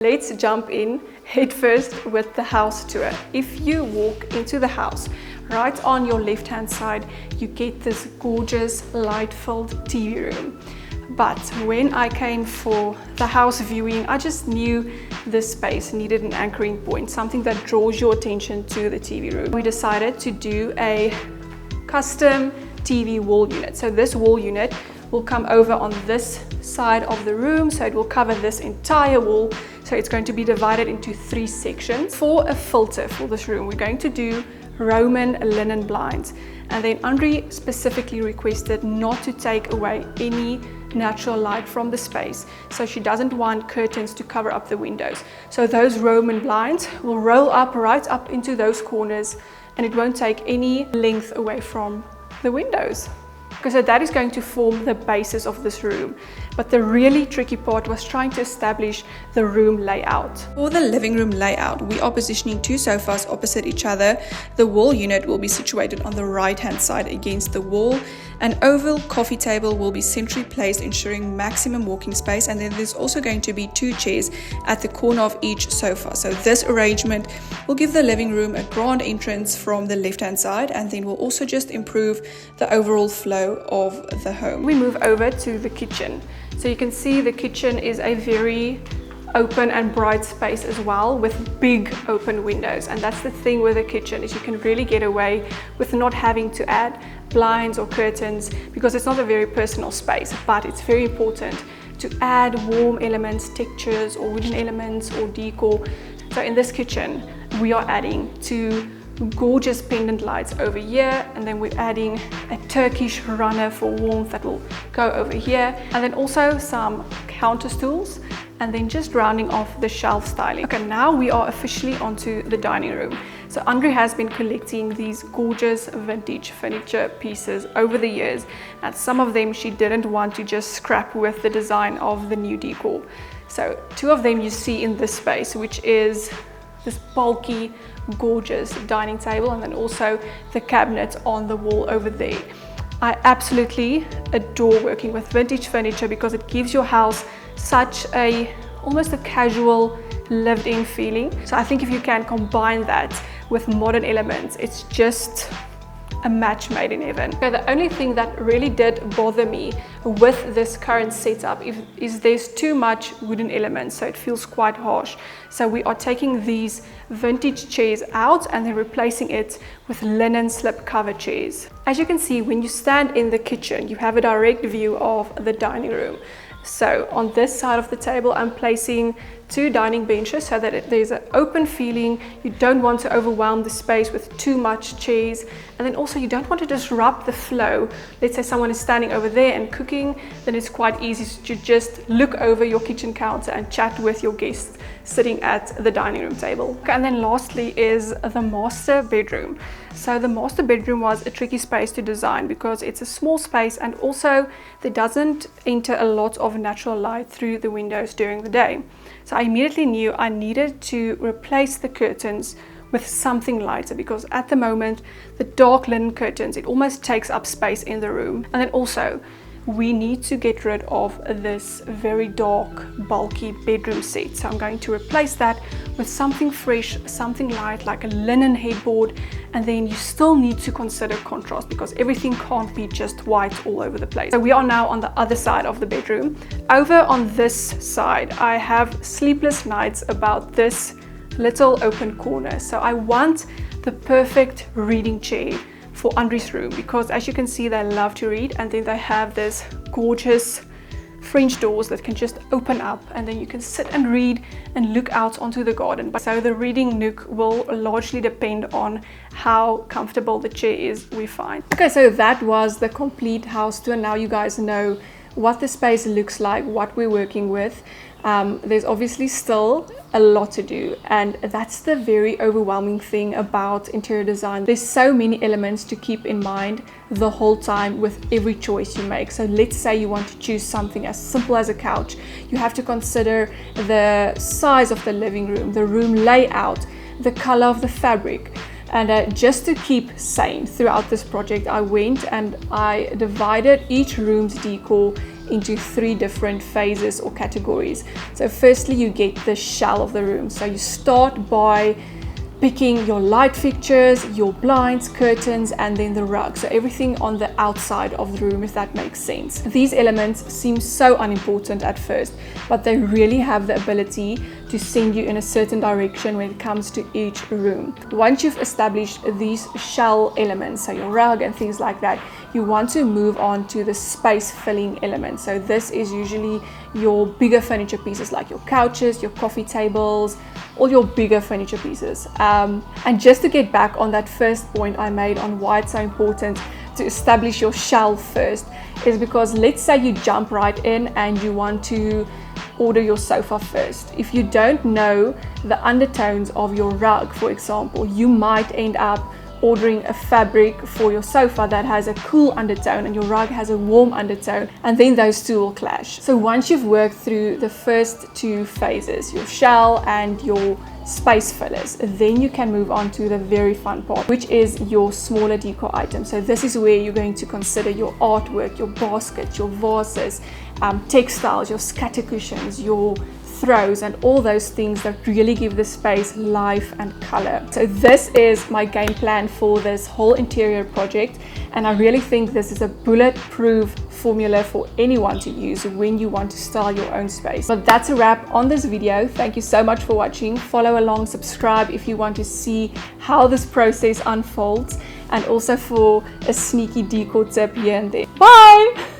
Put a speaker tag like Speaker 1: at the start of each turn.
Speaker 1: Let's jump in head first with the house tour. If you walk into the house, right on your left hand side, you get this gorgeous light-filled TV room. But when I came for the house viewing, I just knew this space needed an anchoring point, something that draws your attention to the TV room. We decided to do a custom TV wall unit. So this wall unit will come over on this side of the room, so it will cover this entire wall. So it's going to be divided into 3 sections. For a filter for this room, we're going to do Roman linen blinds. And then Andre specifically requested not to take away any natural light from the space. So she doesn't want curtains to cover up the windows. So those Roman blinds will roll up right up into those corners, and it won't take any length away from the windows. So that is going to form the basis of this room. But the really tricky part was trying to establish the room layout. For the living room layout, we are positioning 2 sofas opposite each other. The wall unit will be situated on the right hand side against the wall. An oval coffee table will be centrally placed, ensuring maximum walking space. And then there's also going to be 2 chairs at the corner of each sofa. So this arrangement will give the living room a grand entrance from the left hand side, and then will also just improve the overall flow of the home. We move over to the kitchen. So you can see the kitchen is a very open and bright space as well, with big open windows. And that's the thing with the kitchen, is you can really get away with not having to add blinds or curtains, because it's not a very personal space. But it's very important to add warm elements, textures or wooden elements or decor. So in this kitchen we are adding 2 gorgeous pendant lights over here, and then we're adding a Turkish runner for warmth that will go over here, and then also some counter stools, and then just rounding off the shelf styling. Okay, now we are officially onto the dining room. So Andre has been collecting these gorgeous vintage furniture pieces over the years, and some of them she didn't want to just scrap with the design of the new decor. So 2 of them you see in this space, which is this bulky, gorgeous dining table, and then also the cabinet on the wall over there. I absolutely adore working with vintage furniture because it gives your house such almost a casual lived-in feeling. So I think if you can combine that with modern elements, it's just a match made in heaven. Okay, the only thing that really did bother me with this current setup is there's too much wooden elements, so it feels quite harsh. So we are taking these vintage chairs out and then replacing it with linen slip cover chairs. As you can see, when you stand in the kitchen, you have a direct view of the dining room. So on this side of the table, I'm placing 2 dining benches so that there's an open feeling. You don't want to overwhelm the space with too much chairs, and then also you don't want to disrupt the flow. Let's say someone is standing over there and cooking, then it's quite easy to just look over your kitchen counter and chat with your guests sitting at the dining room table. Okay, and then lastly is the master bedroom. So the master bedroom was a tricky space to design because it's a small space, and also there doesn't enter a lot of natural light through the windows during the day. So I immediately knew I needed to replace the curtains with something lighter, because at the moment the dark linen curtains, it almost takes up space in the room. And then also we need to get rid of this very dark, bulky bedroom set. So I'm going to replace that with something fresh, something light, like a linen headboard. And then you still need to consider contrast, because everything can't be just white all over the place. So we are now on the other side of the bedroom. Over on this side, I have sleepless nights about this little open corner. So I want the perfect reading chair for Andre's room, because as you can see, they love to read, and then they have this gorgeous French doors that can just open up, and then you can sit and read and look out onto the garden. So the reading nook will largely depend on how comfortable the chair is, we find. Okay, so that was the complete house tour. Now you guys know what the space looks like, what we're working with. There's obviously still a lot to do, and that's the very overwhelming thing about interior design. There's so many elements to keep in mind the whole time with every choice you make. So let's say you want to choose something as simple as a couch. You have to consider the size of the living room, the room layout, the color of the fabric. And just to keep sane throughout this project, I went and I divided each room's decor into 3 different phases or categories. So firstly, you get the shell of the room. So you start by picking your light fixtures, your blinds, curtains, and then the rug. So everything on the outside of the room, if that makes sense. These elements seem so unimportant at first, but they really have the ability to send you in a certain direction when it comes to each room. Once you've established these shell elements, so your rug and things like that, you want to move on to the space filling elements. So this is usually your bigger furniture pieces like your couches, your coffee tables, all your bigger furniture pieces. And just to get back on that first point I made on why it's so important to establish your shell first, is because let's say you jump right in and you want to order your sofa first. If you don't know the undertones of your rug, for example, you might end up ordering a fabric for your sofa that has a cool undertone and your rug has a warm undertone, and then those two will clash. So once you've worked through the first 2 phases, your shell and your space fillers, then you can move on to the very fun part, which is your smaller decor items. So this is where you're going to consider your artwork, your baskets, your vases, textiles, your scatter cushions, your throws, and all those things that really give the space life and color. So this is my game plan for this whole interior project, and I really think this is a bulletproof formula for anyone to use when you want to style your own space. But that's a wrap on this video. Thank you so much for watching. Follow along, subscribe if you want to see how this process unfolds, and also for a sneaky decor tip here and there. Bye!